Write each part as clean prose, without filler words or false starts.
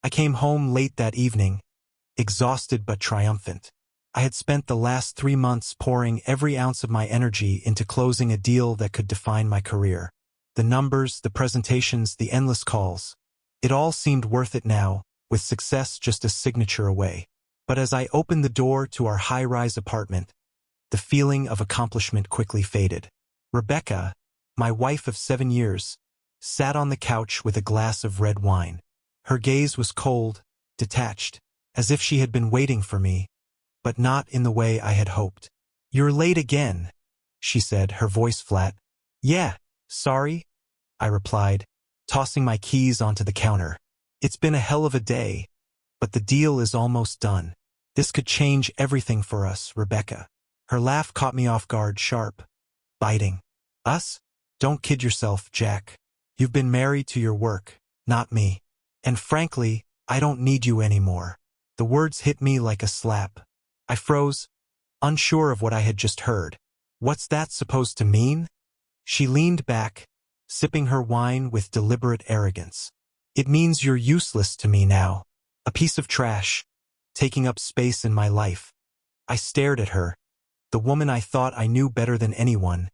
I came home late that evening, exhausted but triumphant. I had spent the last 3 months pouring every ounce of my energy into closing a deal that could define my career. The numbers, the presentations, the endless calls. It all seemed worth it now, with success just a signature away. But as I opened the door to our high-rise apartment, the feeling of accomplishment quickly faded. Rebecca, my wife of 7 years, sat on the couch with a glass of red wine. Her gaze was cold, detached, as if she had been waiting for me, but not in the way I had hoped. "You're late again," she said, her voice flat. "Yeah, sorry," I replied, tossing my keys onto the counter. "It's been a hell of a day, but the deal is almost done. This could change everything for us, Rebecca." Her laugh caught me off guard, sharp, biting. "Us? Don't kid yourself, Jack. You've been married to your work, not me. And frankly, I don't need you anymore." The words hit me like a slap. I froze, unsure of what I had just heard. "What's that supposed to mean?" She leaned back, sipping her wine with deliberate arrogance. "It means you're useless to me now. A piece of trash, taking up space in my life." I stared at her, the woman I thought I knew better than anyone,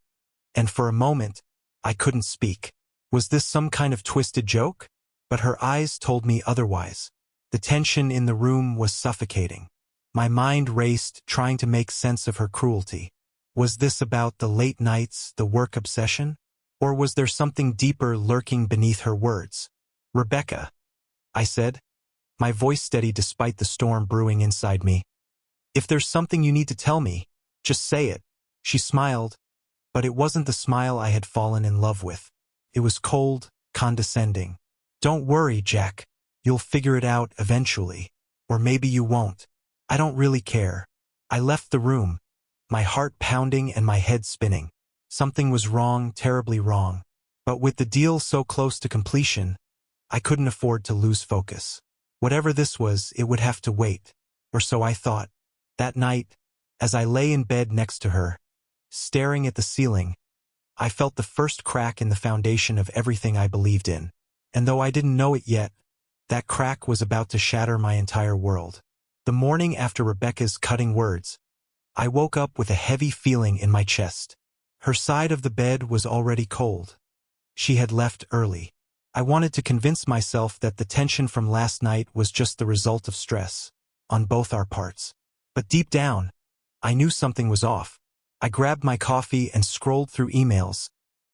and for a moment, I couldn't speak. Was this some kind of twisted joke? But her eyes told me otherwise. The tension in the room was suffocating. My mind raced, trying to make sense of her cruelty. Was this about the late nights, the work obsession? Or was there something deeper lurking beneath her words? "Rebecca," I said, my voice steady despite the storm brewing inside me. "If there's something you need to tell me, just say it." She smiled, but it wasn't the smile I had fallen in love with. It was cold, condescending. "Don't worry, Jack. You'll figure it out eventually. Or maybe you won't. I don't really care." I left the room, my heart pounding and my head spinning. Something was wrong, terribly wrong. But with the deal so close to completion, I couldn't afford to lose focus. Whatever this was, it would have to wait. Or so I thought. That night, as I lay in bed next to her, staring at the ceiling, I felt the first crack in the foundation of everything I believed in. And though I didn't know it yet, that crack was about to shatter my entire world. The morning after Rebecca's cutting words, I woke up with a heavy feeling in my chest. Her side of the bed was already cold. She had left early. I wanted to convince myself that the tension from last night was just the result of stress, on both our parts. But deep down, I knew something was off. I grabbed my coffee and scrolled through emails,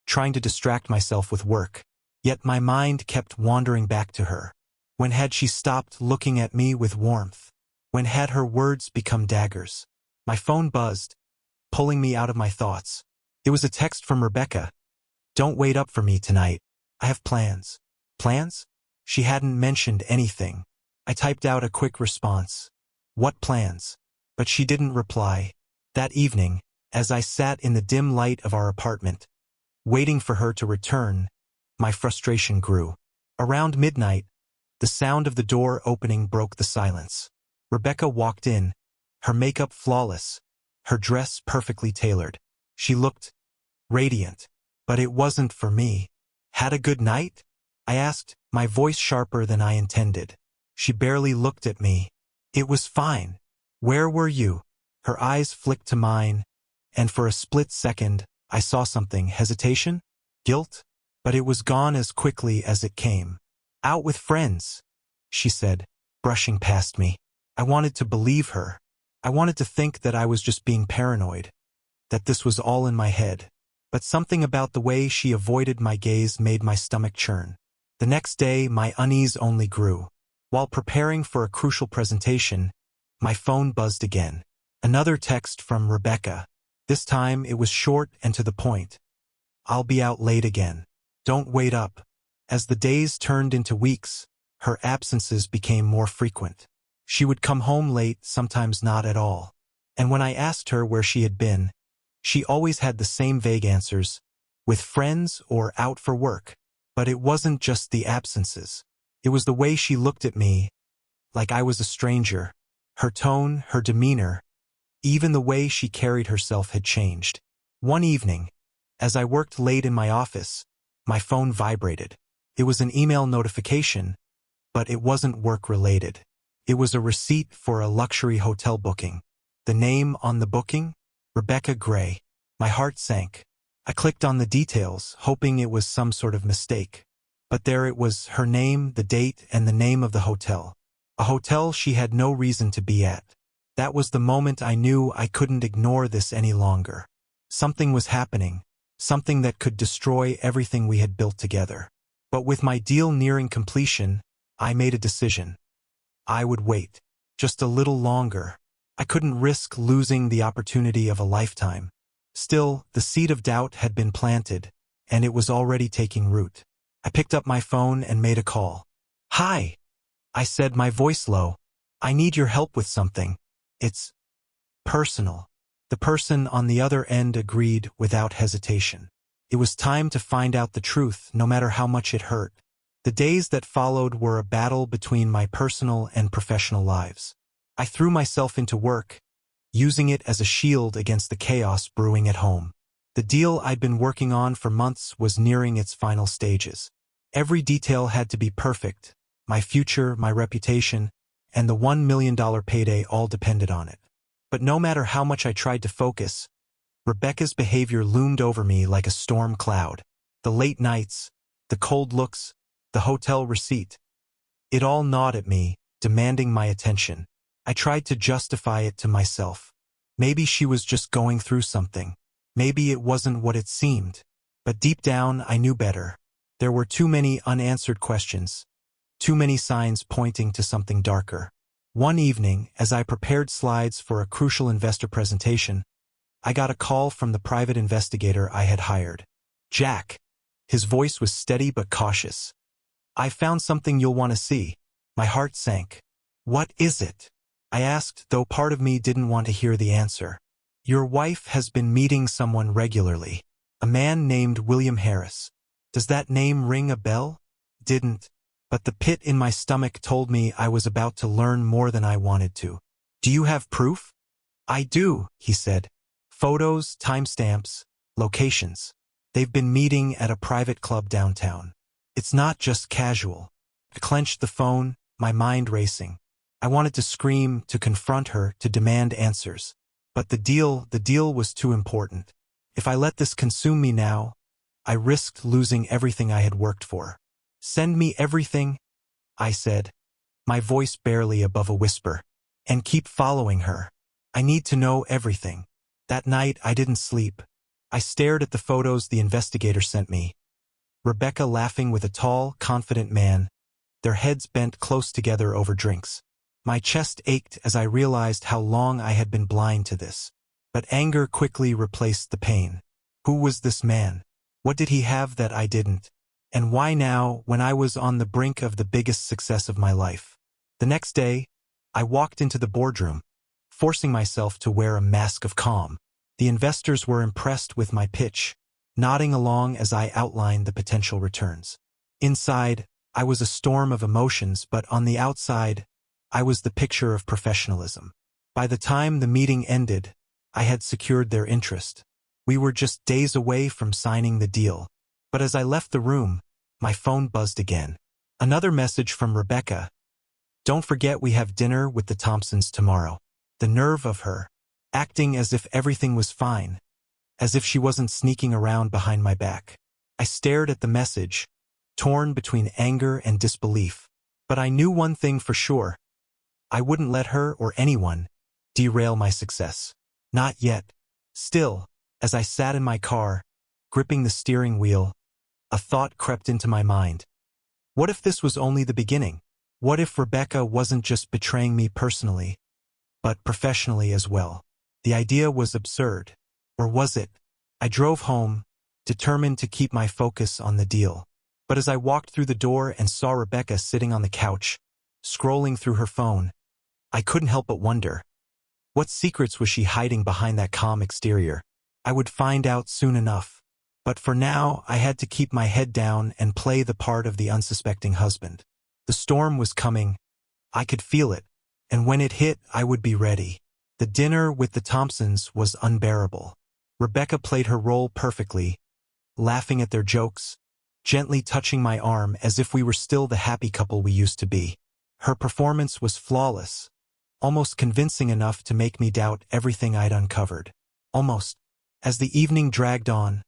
trying to distract myself with work. Yet my mind kept wandering back to her. When had she stopped looking at me with warmth? When had her words become daggers? My phone buzzed, pulling me out of my thoughts. It was a text from Rebecca. "Don't wait up for me tonight. I have plans." Plans? She hadn't mentioned anything. I typed out a quick response. "What plans?" But she didn't reply. That evening, as I sat in the dim light of our apartment, waiting for her to return, my frustration grew. Around midnight, the sound of the door opening broke the silence. Rebecca walked in, her makeup flawless, her dress perfectly tailored. She looked radiant, but it wasn't for me. "Had a good night?" I asked, my voice sharper than I intended. She barely looked at me. "It was fine. Where were you?" Her eyes flicked to mine, and for a split second, I saw something. Hesitation? Guilt? But it was gone as quickly as it came. "Out with friends," she said, brushing past me. I wanted to believe her. I wanted to think that I was just being paranoid, that this was all in my head. But something about the way she avoided my gaze made my stomach churn. The next day, my unease only grew. While preparing for a crucial presentation, my phone buzzed again. Another text from Rebecca. This time, it was short and to the point. "I'll be out late again. Don't wait up." As the days turned into weeks, her absences became more frequent. She would come home late, sometimes not at all. And when I asked her where she had been, she always had the same vague answers, with friends or out for work. But it wasn't just the absences. It was the way she looked at me, like I was a stranger. Her tone, her demeanor, even the way she carried herself had changed. One evening, as I worked late in my office, my phone vibrated. It was an email notification, but it wasn't work-related. It was a receipt for a luxury hotel booking. The name on the booking? Rebecca Gray. My heart sank. I clicked on the details, hoping it was some sort of mistake. But there it was, her name, the date, and the name of the hotel. A hotel she had no reason to be at. That was the moment I knew I couldn't ignore this any longer. Something was happening, something that could destroy everything we had built together. But with my deal nearing completion, I made a decision. I would wait. Just a little longer. I couldn't risk losing the opportunity of a lifetime. Still, the seed of doubt had been planted, and it was already taking root. I picked up my phone and made a call. "Hi," I said, my voice low. "I need your help with something. It's personal." The person on the other end agreed without hesitation. It was time to find out the truth, no matter how much it hurt. The days that followed were a battle between my personal and professional lives. I threw myself into work, using it as a shield against the chaos brewing at home. The deal I'd been working on for months was nearing its final stages. Every detail had to be perfect. My future, my reputation, and the $1 million payday all depended on it. But no matter how much I tried to focus, Rebecca's behavior loomed over me like a storm cloud. The late nights, the cold looks, the hotel receipt. It all gnawed at me, demanding my attention. I tried to justify it to myself. Maybe she was just going through something. Maybe it wasn't what it seemed. But deep down, I knew better. There were too many unanswered questions. Too many signs pointing to something darker. One evening, as I prepared slides for a crucial investor presentation, I got a call from the private investigator I had hired. "Jack." His voice was steady but cautious. "I found something you'll want to see." My heart sank. "What is it?" I asked, though part of me didn't want to hear the answer. "Your wife has been meeting someone regularly. A man named William Harris. Does that name ring a bell?" Didn't. But the pit in my stomach told me I was about to learn more than I wanted to. "Do you have proof?" "I do," he said. "Photos, timestamps, locations. They've been meeting at a private club downtown. It's not just casual." I clenched the phone, my mind racing. I wanted to scream, to confront her, to demand answers. But the deal was too important. If I let this consume me now, I risked losing everything I had worked for. "Send me everything," I said, my voice barely above a whisper. "And keep following her. I need to know everything." That night, I didn't sleep. I stared at the photos the investigator sent me. Rebecca laughing with a tall, confident man, their heads bent close together over drinks. My chest ached as I realized how long I had been blind to this. But anger quickly replaced the pain. Who was this man? What did he have that I didn't? And why now, when I was on the brink of the biggest success of my life? The next day, I walked into the boardroom, forcing myself to wear a mask of calm. The investors were impressed with my pitch, nodding along as I outlined the potential returns. Inside, I was a storm of emotions, but on the outside, I was the picture of professionalism. By the time the meeting ended, I had secured their interest. We were just days away from signing the deal. But as I left the room, my phone buzzed again. Another message from Rebecca. "Don't forget we have dinner with the Thompsons tomorrow." The nerve of her, acting as if everything was fine, as if she wasn't sneaking around behind my back. I stared at the message, torn between anger and disbelief. But I knew one thing for sure. I wouldn't let her or anyone derail my success. Not yet. Still, as I sat in my car, gripping the steering wheel, a thought crept into my mind. What if this was only the beginning? What if Rebecca wasn't just betraying me personally, but professionally as well? The idea was absurd. Or was it? I drove home, determined to keep my focus on the deal. But as I walked through the door and saw Rebecca sitting on the couch, scrolling through her phone, I couldn't help but wonder. What secrets was she hiding behind that calm exterior? I would find out soon enough. But for now, I had to keep my head down and play the part of the unsuspecting husband. The storm was coming. I could feel it. And when it hit, I would be ready. The dinner with the Thompsons was unbearable. Rebecca played her role perfectly, laughing at their jokes, gently touching my arm as if we were still the happy couple we used to be. Her performance was flawless, almost convincing enough to make me doubt everything I'd uncovered. Almost. As the evening dragged on,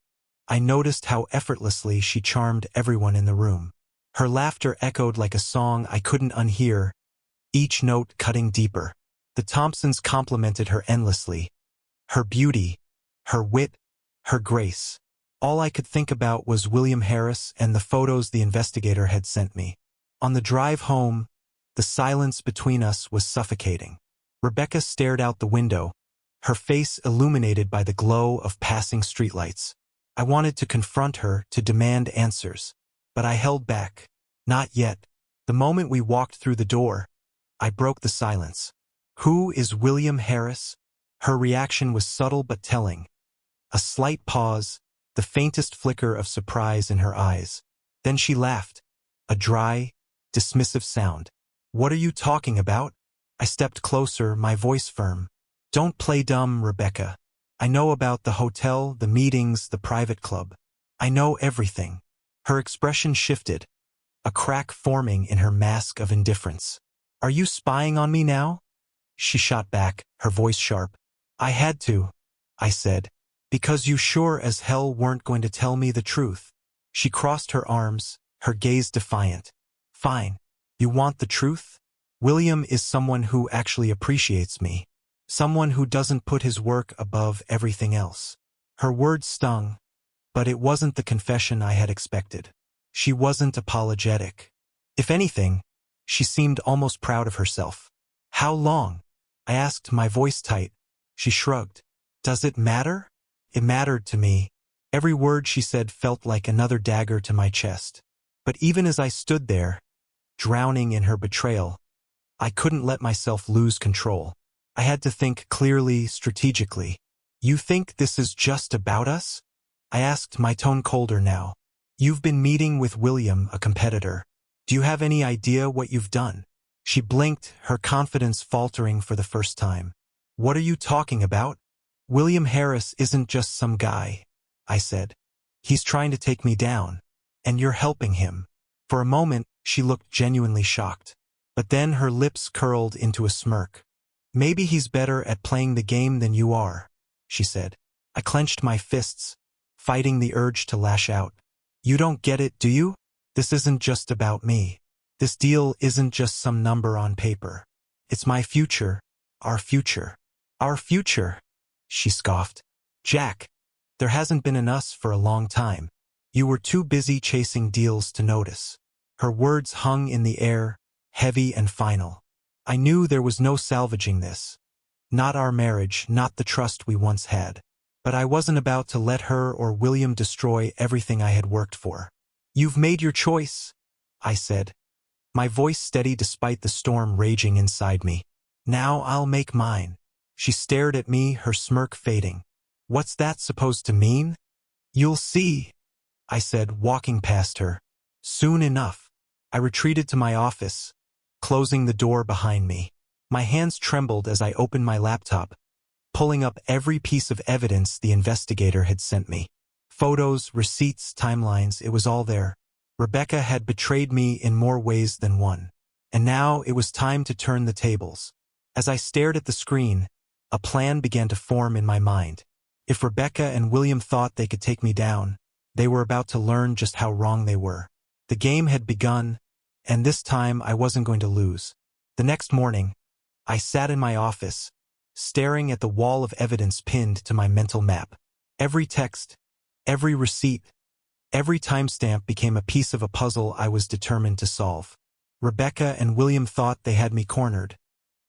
I noticed how effortlessly she charmed everyone in the room. Her laughter echoed like a song I couldn't unhear, each note cutting deeper. The Thompsons complimented her endlessly. Her beauty, her wit, her grace. All I could think about was William Harris and the photos the investigator had sent me. On the drive home, the silence between us was suffocating. Rebecca stared out the window, her face illuminated by the glow of passing streetlights. I wanted to confront her, to demand answers, but I held back. Not yet. The moment we walked through the door, I broke the silence. "Who is William Harris?" Her reaction was subtle but telling. A slight pause, the faintest flicker of surprise in her eyes. Then she laughed, a dry, dismissive sound. "What are you talking about?" I stepped closer, my voice firm. "Don't play dumb, Rebecca. I know about the hotel, the meetings, the private club. I know everything." Her expression shifted, a crack forming in her mask of indifference. "Are you spying on me now?" She shot back, her voice sharp. "I had to," I said, "because you sure as hell weren't going to tell me the truth." She crossed her arms, her gaze defiant. "Fine. You want the truth? William is someone who actually appreciates me. Someone who doesn't put his work above everything else." Her words stung, but it wasn't the confession I had expected. She wasn't apologetic. If anything, she seemed almost proud of herself. "How long?" I asked, my voice tight. She shrugged. "Does it matter?" It mattered to me. Every word she said felt like another dagger to my chest. But even as I stood there, drowning in her betrayal, I couldn't let myself lose control. I had to think clearly, strategically. "You think this is just about us?" I asked, my tone colder now. "You've been meeting with William, a competitor. Do you have any idea what you've done?" She blinked, her confidence faltering for the first time. "What are you talking about?" "William Harris isn't just some guy," I said. "He's trying to take me down, and you're helping him." For a moment, she looked genuinely shocked. But then her lips curled into a smirk. "Maybe he's better at playing the game than you are," she said. I clenched my fists, fighting the urge to lash out. "You don't get it, do you? This isn't just about me. This deal isn't just some number on paper. It's my future, our future." "Our future?" she scoffed. "Jack, there hasn't been an us for a long time. You were too busy chasing deals to notice." Her words hung in the air, heavy and final. I knew there was no salvaging this. Not our marriage, not the trust we once had. But I wasn't about to let her or William destroy everything I had worked for. "You've made your choice," I said, my voice steady despite the storm raging inside me. "Now I'll make mine." She stared at me, her smirk fading. "What's that supposed to mean?" "You'll see," I said, walking past her. "Soon enough." I retreated to my office, closing the door behind me. My hands trembled as I opened my laptop, pulling up every piece of evidence the investigator had sent me. Photos, receipts, timelines, it was all there. Rebecca had betrayed me in more ways than one. And now it was time to turn the tables. As I stared at the screen, a plan began to form in my mind. If Rebecca and William thought they could take me down, they were about to learn just how wrong they were. The game had begun, and this time I wasn't going to lose. The next morning, I sat in my office, staring at the wall of evidence pinned to my mental map. Every text, every receipt, every timestamp became a piece of a puzzle I was determined to solve. Rebecca and William thought they had me cornered,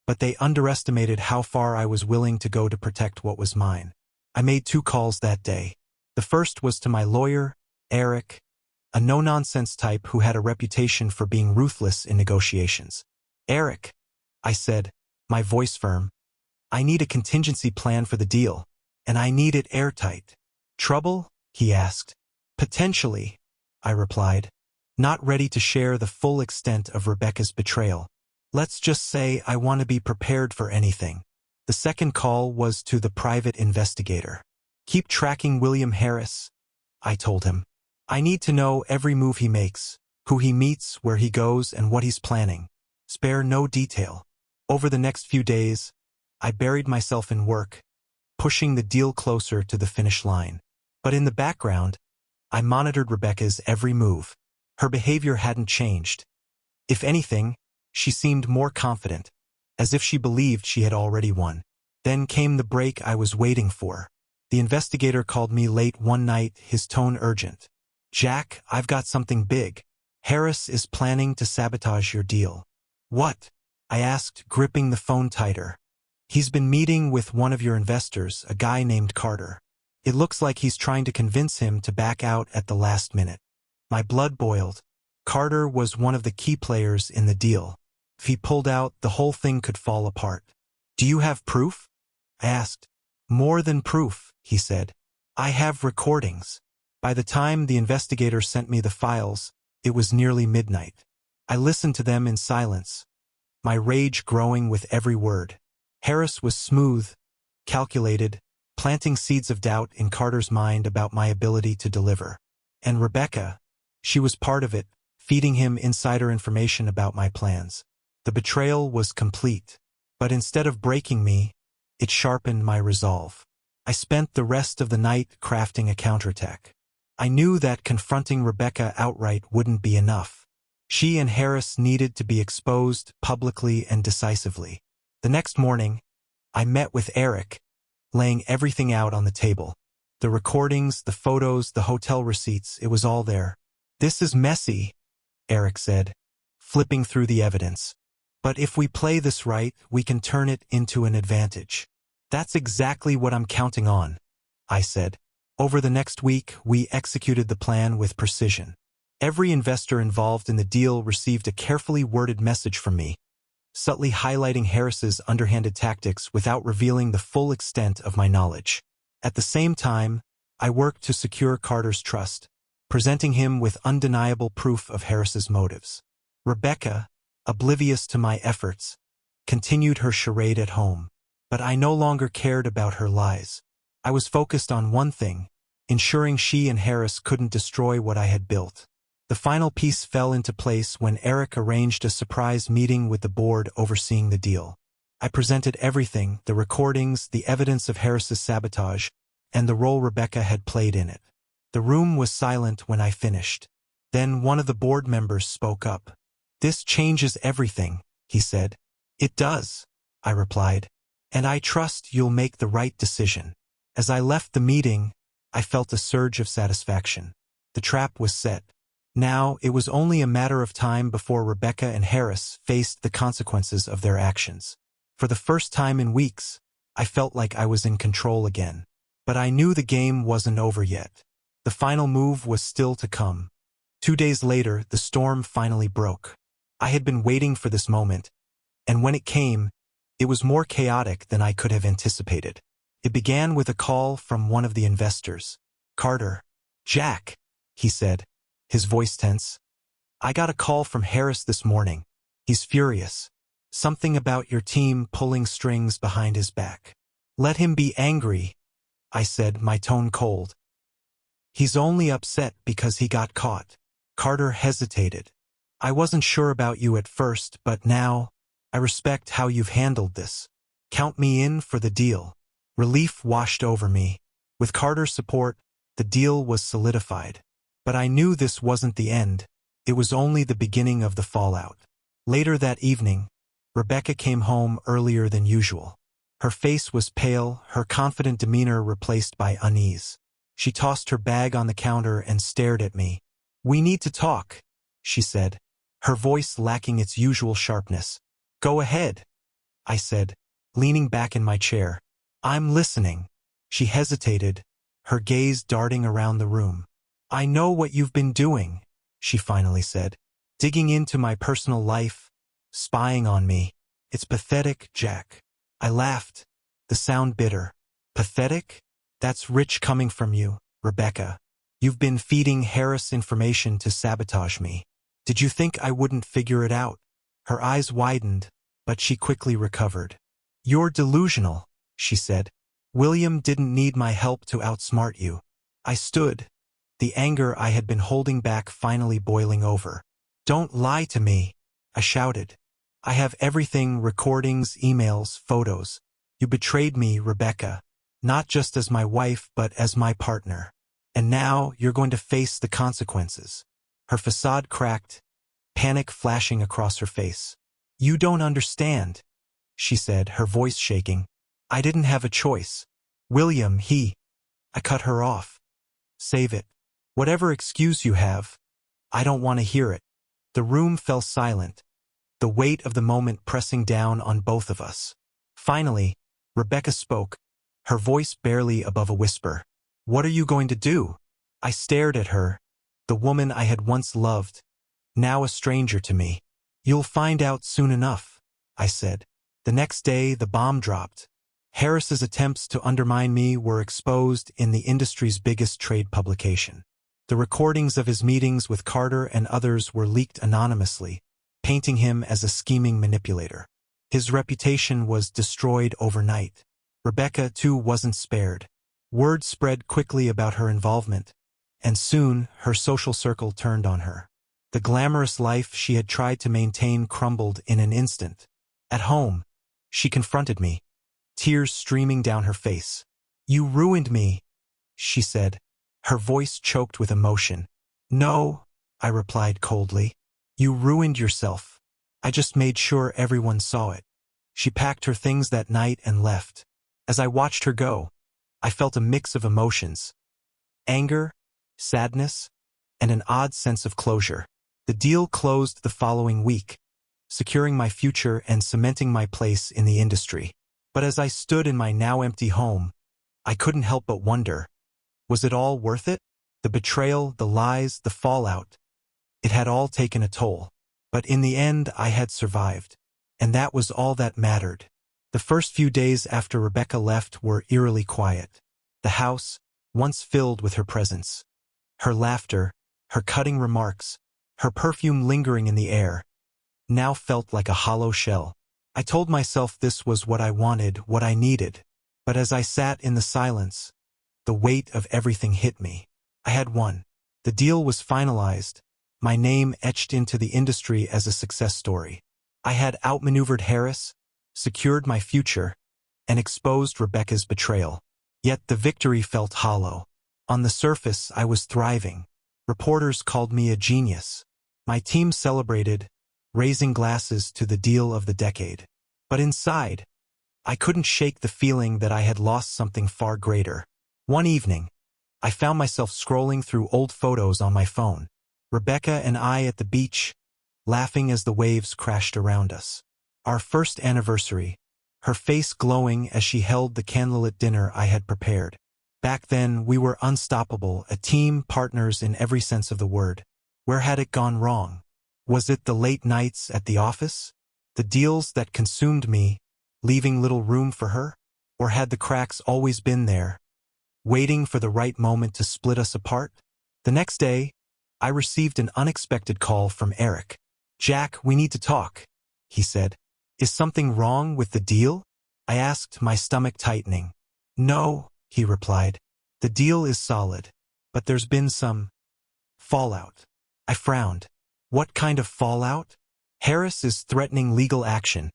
but they underestimated how far I was willing to go to protect what was mine. I made 2 calls that day. The first was to my lawyer, Eric, a no-nonsense type who had a reputation for being ruthless in negotiations. "Eric," I said, my voice firm, "I need a contingency plan for the deal, and I need it airtight." "Trouble?" he asked. "Potentially," I replied, not ready to share the full extent of Rebecca's betrayal. "Let's just say I want to be prepared for anything." The second call was to the private investigator. "Keep tracking William Harris," I told him. I need to know every move he makes, who he meets, where he goes, and what he's planning. Spare no detail. Over the next few days, I buried myself in work, pushing the deal closer to the finish line. But in the background, I monitored Rebecca's every move. Her behavior hadn't changed. If anything, she seemed more confident, as if she believed she had already won. Then came the break I was waiting for. The investigator called me late one night, his tone urgent. "Jack, I've got something big. Harris is planning to sabotage your deal." "What?" I asked, gripping the phone tighter. "He's been meeting with one of your investors, a guy named Carter. It looks like he's trying to convince him to back out at the last minute." My blood boiled. Carter was one of the key players in the deal. If he pulled out, the whole thing could fall apart. "Do you have proof?" I asked. "More than proof," he said. "I have recordings." By the time the investigator sent me the files, it was nearly midnight. I listened to them in silence, my rage growing with every word. Harris was smooth, calculated, planting seeds of doubt in Carter's mind about my ability to deliver. And Rebecca, she was part of it, feeding him insider information about my plans. The betrayal was complete, but instead of breaking me, it sharpened my resolve. I spent the rest of the night crafting a counterattack. I knew that confronting Rebecca outright wouldn't be enough. She and Harris needed to be exposed publicly and decisively. The next morning, I met with Eric, laying everything out on the table. The recordings, the photos, the hotel receipts, it was all there. "This is messy," Eric said, flipping through the evidence. "But if we play this right, we can turn it into an advantage." "That's exactly what I'm counting on," I said. Over the next week, we executed the plan with precision. Every investor involved in the deal received a carefully worded message from me, subtly highlighting Harris's underhanded tactics without revealing the full extent of my knowledge. At the same time, I worked to secure Carter's trust, presenting him with undeniable proof of Harris's motives. Rebecca, oblivious to my efforts, continued her charade at home. But I no longer cared about her lies. I was focused on one thing, ensuring she and Harris couldn't destroy what I had built. The final piece fell into place when Eric arranged a surprise meeting with the board overseeing the deal. I presented everything, the recordings, the evidence of Harris's sabotage, and the role Rebecca had played in it. The room was silent when I finished. Then one of the board members spoke up. "This changes everything," he said. "It does," I replied. "And I trust you'll make the right decision." As I left the meeting, I felt a surge of satisfaction. The trap was set. Now, it was only a matter of time before Rebecca and Harris faced the consequences of their actions. For the first time in weeks, I felt like I was in control again. But I knew the game wasn't over yet. The final move was still to come. 2 days later, the storm finally broke. I had been waiting for this moment, and when it came, it was more chaotic than I could have anticipated. It began with a call from one of the investors. "Carter." "Jack," he said, his voice tense. "I got a call from Harris this morning. He's furious. Something about your team pulling strings behind his back." "Let him be angry," I said, my tone cold. "He's only upset because he got caught." Carter hesitated. "I wasn't sure about you at first, but now, I respect how you've handled this. Count me in for the deal." Relief washed over me. With Carter's support, the deal was solidified. But I knew this wasn't the end. It was only the beginning of the fallout. Later that evening, Rebecca came home earlier than usual. Her face was pale, her confident demeanor replaced by unease. She tossed her bag on the counter and stared at me. "We need to talk," she said, her voice lacking its usual sharpness. "Go ahead," I said, leaning back in my chair. "I'm listening." She hesitated, her gaze darting around the room. "I know what you've been doing," she finally said. "Digging into my personal life, spying on me. It's pathetic, Jack." I laughed, the sound bitter. "Pathetic? That's rich coming from you, Rebecca. You've been feeding Harris information to sabotage me. Did you think I wouldn't figure it out?" Her eyes widened, but she quickly recovered. "You're delusional," she said. "William didn't need my help to outsmart you." I stood, the anger I had been holding back finally boiling over. "Don't lie to me," I shouted. "I have everything, recordings, emails, photos. You betrayed me, Rebecca, not just as my wife but as my partner. And now you're going to face the consequences." Her facade cracked, panic flashing across her face. "You don't understand," she said, her voice shaking. "I didn't have a choice. William, I cut her off. "Save it. Whatever excuse you have. I don't want to hear it." The room fell silent, the weight of the moment pressing down on both of us. Finally, Rebecca spoke, her voice barely above a whisper. "What are you going to do?" I stared at her, the woman I had once loved, now a stranger to me. "You'll find out soon enough," I said. The next day, the bomb dropped. Harris's attempts to undermine me were exposed in the industry's biggest trade publication. The recordings of his meetings with Carter and others were leaked anonymously, painting him as a scheming manipulator. His reputation was destroyed overnight. Rebecca, too, wasn't spared. Word spread quickly about her involvement, and soon her social circle turned on her. The glamorous life she had tried to maintain crumbled in an instant. At home, she confronted me, tears streaming down her face. "You ruined me," she said, her voice choked with emotion. "No," I replied coldly. "You ruined yourself. I just made sure everyone saw it." She packed her things that night and left. As I watched her go, I felt a mix of emotions: anger, sadness, and an odd sense of closure. The deal closed the following week, securing my future and cementing my place in the industry. But as I stood in my now empty home, I couldn't help but wonder, was it all worth it? The betrayal, the lies, the fallout. It had all taken a toll. But in the end, I had survived. And that was all that mattered. The first few days after Rebecca left were eerily quiet. The house, once filled with her presence, her laughter, her cutting remarks, her perfume lingering in the air, now felt like a hollow shell. I told myself this was what I wanted, what I needed. But as I sat in the silence, the weight of everything hit me. I had won. The deal was finalized, my name etched into the industry as a success story. I had outmaneuvered Harris, secured my future, and exposed Rebecca's betrayal. Yet the victory felt hollow. On the surface, I was thriving. Reporters called me a genius. My team celebrated, raising glasses to the deal of the decade. But inside, I couldn't shake the feeling that I had lost something far greater. One evening, I found myself scrolling through old photos on my phone. Rebecca and I at the beach, laughing as the waves crashed around us. Our first anniversary, her face glowing as she held the candlelit dinner I had prepared. Back then, we were unstoppable, a team, partners in every sense of the word. Where had it gone wrong? Was it the late nights at the office? The deals that consumed me, leaving little room for her? Or had the cracks always been there, waiting for the right moment to split us apart? The next day, I received an unexpected call from Eric. "Jack, we need to talk," he said. "Is something wrong with the deal?" I asked, my stomach tightening. "No," he replied. "The deal is solid, but there's been some fallout." I frowned. "What kind of fallout?" "Harris is threatening legal action,"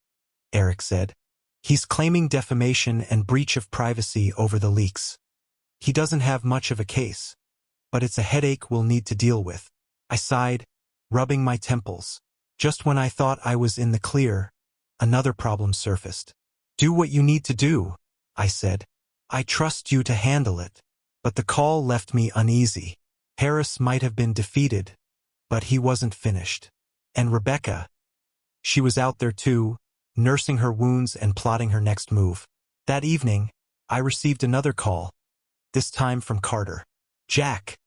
Eric said. "He's claiming defamation and breach of privacy over the leaks. He doesn't have much of a case, but it's a headache we'll need to deal with." I sighed, rubbing my temples. Just when I thought I was in the clear, another problem surfaced. "Do what you need to do," I said. "I trust you to handle it." But the call left me uneasy. Harris might have been defeated, but he wasn't finished. And Rebecca, she was out there too, nursing her wounds and plotting her next move. That evening, I received another call, this time from Carter. "Jack,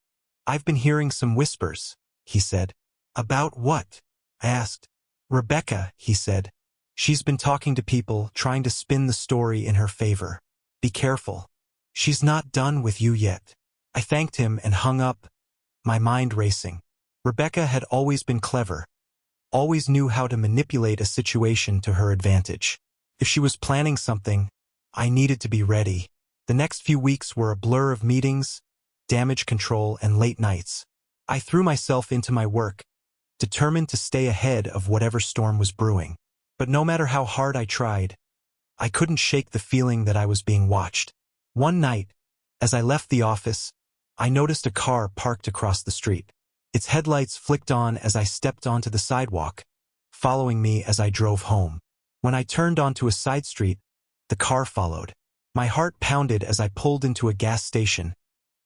I've been hearing some whispers," he said. "About what?" I asked. "Rebecca," he said. "She's been talking to people, trying to spin the story in her favor. Be careful. She's not done with you yet." I thanked him and hung up, my mind racing. Rebecca had always been clever, always knew how to manipulate a situation to her advantage. If she was planning something, I needed to be ready. The next few weeks were a blur of meetings, damage control, and late nights. I threw myself into my work, determined to stay ahead of whatever storm was brewing. But no matter how hard I tried, I couldn't shake the feeling that I was being watched. One night, as I left the office, I noticed a car parked across the street. Its headlights flicked on as I stepped onto the sidewalk, following me as I drove home. When I turned onto a side street, the car followed. My heart pounded as I pulled into a gas station,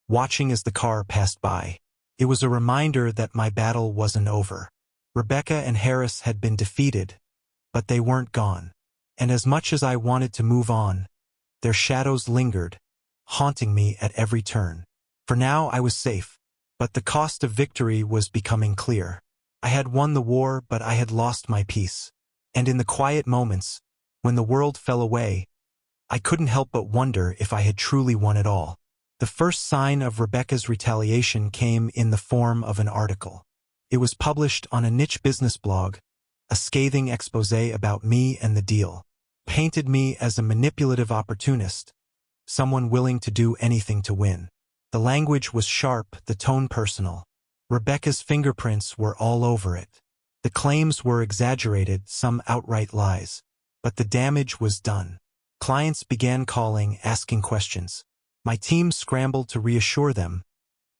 watching as the car passed by. It was a reminder that my battle wasn't over. Rebecca and Harris had been defeated, but they weren't gone. And as much as I wanted to move on, their shadows lingered, haunting me at every turn. For now I was safe, but the cost of victory was becoming clear. I had won the war, but I had lost my peace. And in the quiet moments, when the world fell away, I couldn't help but wonder if I had truly won it all. The first sign of Rebecca's retaliation came in the form of an article. It was published on a niche business blog, a scathing exposé about me and the deal. Painted me as a manipulative opportunist, someone willing to do anything to win. The language was sharp, the tone personal. Rebecca's fingerprints were all over it. The claims were exaggerated, some outright lies. But the damage was done. Clients began calling, asking questions. My team scrambled to reassure them,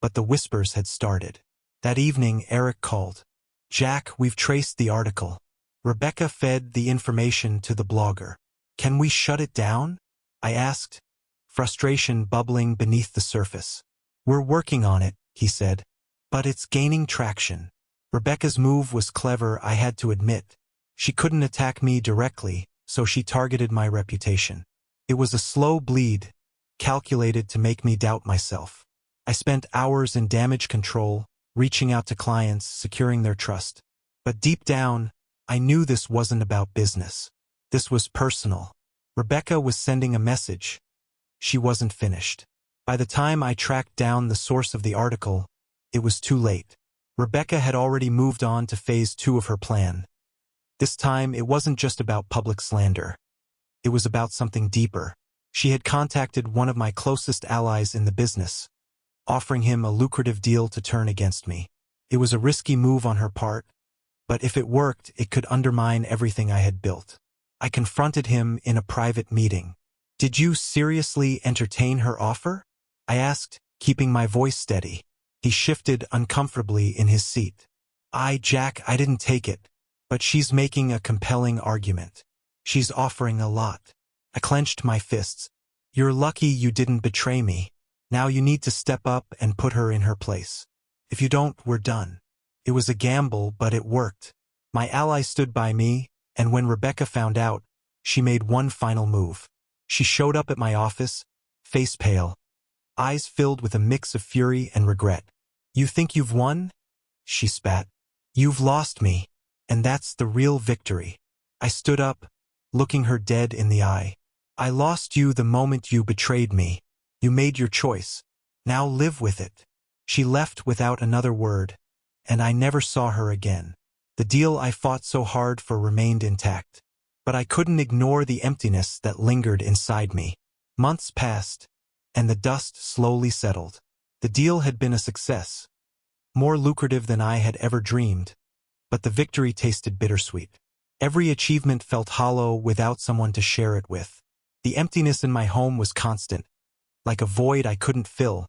but the whispers had started. That evening, Eric called. "Jack, we've traced the article. Rebecca fed the information to the blogger. Can we shut it down?" I asked, frustration bubbling beneath the surface. "We're working on it," he said. "But it's gaining traction." Rebecca's move was clever, I had to admit. She couldn't attack me directly, so she targeted my reputation. It was a slow bleed, calculated to make me doubt myself. I spent hours in damage control, reaching out to clients, securing their trust. But deep down, I knew this wasn't about business. This was personal. Rebecca was sending a message. She wasn't finished. By the time I tracked down the source of the article, it was too late. Rebecca had already moved on to phase 2 of her plan. This time, it wasn't just about public slander. It was about something deeper. She had contacted one of my closest allies in the business, offering him a lucrative deal to turn against me. It was a risky move on her part, but if it worked, it could undermine everything I had built. I confronted him in a private meeting. "Did you seriously entertain her offer?" I asked, keeping my voice steady. He shifted uncomfortably in his seat. Jack, I didn't take it. But she's making a compelling argument. She's offering a lot." I clenched my fists. "You're lucky you didn't betray me. Now you need to step up and put her in her place. If you don't, we're done." It was a gamble, but it worked. My ally stood by me, and when Rebecca found out, she made one final move. She showed up at my office, face pale, eyes filled with a mix of fury and regret. "You think you've won?" she spat. "You've lost me, and that's the real victory." I stood up, looking her dead in the eye. "I lost you the moment you betrayed me. You made your choice. Now live with it." She left without another word, and I never saw her again. The deal I fought so hard for remained intact. But I couldn't ignore the emptiness that lingered inside me. Months passed, and the dust slowly settled. The deal had been a success, more lucrative than I had ever dreamed, but the victory tasted bittersweet. Every achievement felt hollow without someone to share it with. The emptiness in my home was constant, like a void I couldn't fill,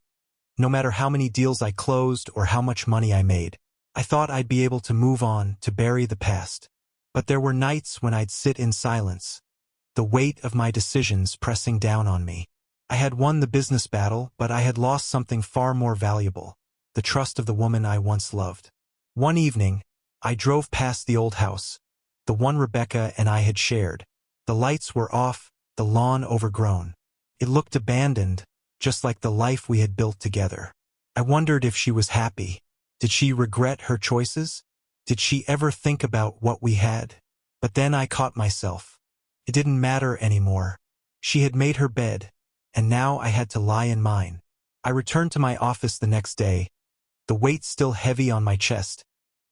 no matter how many deals I closed or how much money I made. I thought I'd be able to move on, to bury the past. But there were nights when I'd sit in silence, the weight of my decisions pressing down on me. I had won the business battle, but I had lost something far more valuable, the trust of the woman I once loved. One evening, I drove past the old house, the one Rebecca and I had shared. The lights were off, the lawn overgrown. It looked abandoned, just like the life we had built together. I wondered if she was happy. Did she regret her choices? Did she ever think about what we had? But then I caught myself. It didn't matter anymore. She had made her bed, and now I had to lie in mine. I returned to my office the next day, the weight still heavy on my chest,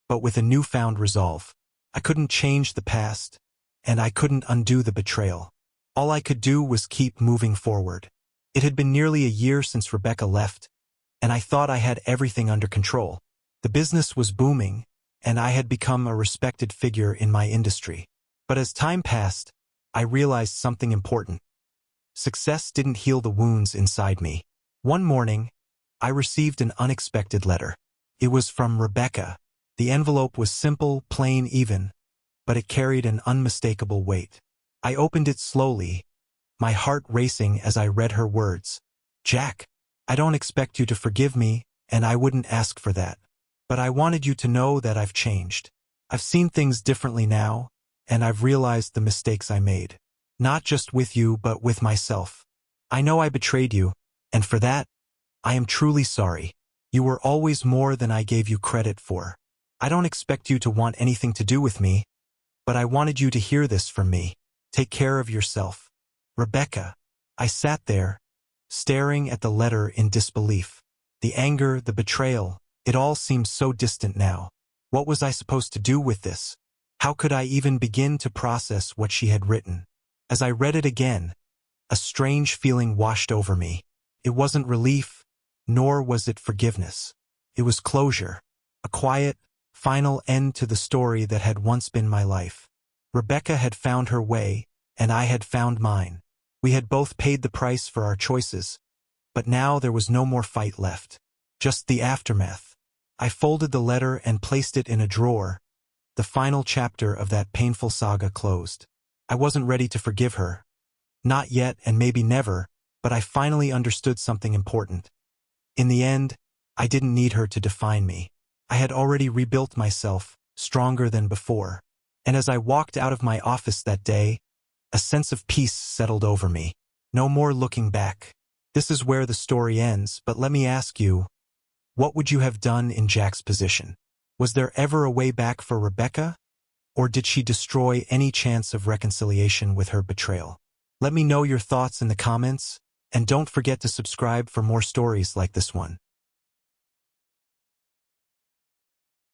but with a newfound resolve. I couldn't change the past, and I couldn't undo the betrayal. All I could do was keep moving forward. It had been nearly a year since Rebecca left, and I thought I had everything under control. The business was booming, and I had become a respected figure in my industry. But as time passed, I realized something important. Success didn't heal the wounds inside me. One morning, I received an unexpected letter. It was from Rebecca. The envelope was simple, plain, even, but it carried an unmistakable weight. I opened it slowly, my heart racing as I read her words. "Jack, I don't expect you to forgive me, and I wouldn't ask for that. But I wanted you to know that I've changed. I've seen things differently now, and I've realized the mistakes I made. Not just with you, but with myself. I know I betrayed you, and for that, I am truly sorry. You were always more than I gave you credit for. I don't expect you to want anything to do with me, but I wanted you to hear this from me. Take care of yourself. Rebecca." I sat there, staring at the letter in disbelief. The anger, the betrayal, it all seemed so distant now. What was I supposed to do with this? How could I even begin to process what she had written? As I read it again, a strange feeling washed over me. It wasn't relief, nor was it forgiveness. It was closure, a quiet, final end to the story that had once been my life. Rebecca had found her way, and I had found mine. We had both paid the price for our choices, but now there was no more fight left. Just the aftermath. I folded the letter and placed it in a drawer. The final chapter of that painful saga closed. I wasn't ready to forgive her. Not yet, and maybe never, but I finally understood something important. In the end, I didn't need her to define me. I had already rebuilt myself, stronger than before. And as I walked out of my office that day, a sense of peace settled over me. No more looking back. This is where the story ends, but let me ask you, what would you have done in Jack's position? Was there ever a way back for Rebecca? Or did she destroy any chance of reconciliation with her betrayal? Let me know your thoughts in the comments, and don't forget to subscribe for more stories like this one.